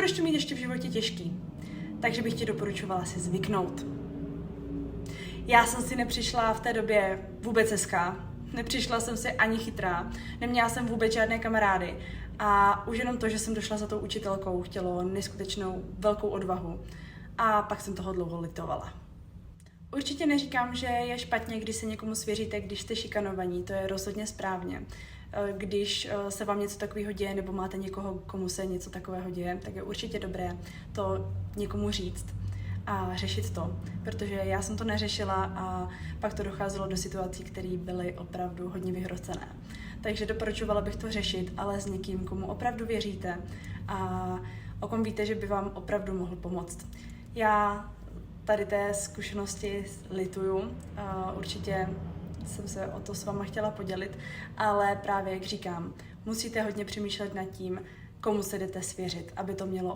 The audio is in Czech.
budeš to mít ještě v životě těžký. Takže bych ti doporučovala si zvyknout. Já jsem si nepřišla v té době vůbec hezká, nepřišla jsem si ani chytrá, neměla jsem vůbec žádné kamarády a už jenom to, že jsem došla za tou učitelkou, chtělo neskutečnou velkou odvahu a pak jsem toho dlouho litovala. Určitě neříkám, že je špatně, když se někomu svěříte, když jste šikanovaní, to je rozhodně správně. Když se vám něco takového děje nebo máte někoho, komu se něco takového děje, tak je určitě dobré to někomu říct a řešit to, protože já jsem to neřešila a pak to docházelo do situací, které byly opravdu hodně vyhrocené. Takže doporučovala bych to řešit, ale s někým, komu opravdu věříte a o kom víte, že by vám opravdu mohl pomoct. Já tady té zkušenosti lituju, určitě jsem se o to s váma chtěla podělit, ale právě jak říkám, musíte hodně přemýšlet nad tím, komu se jdete svěřit, aby to mělo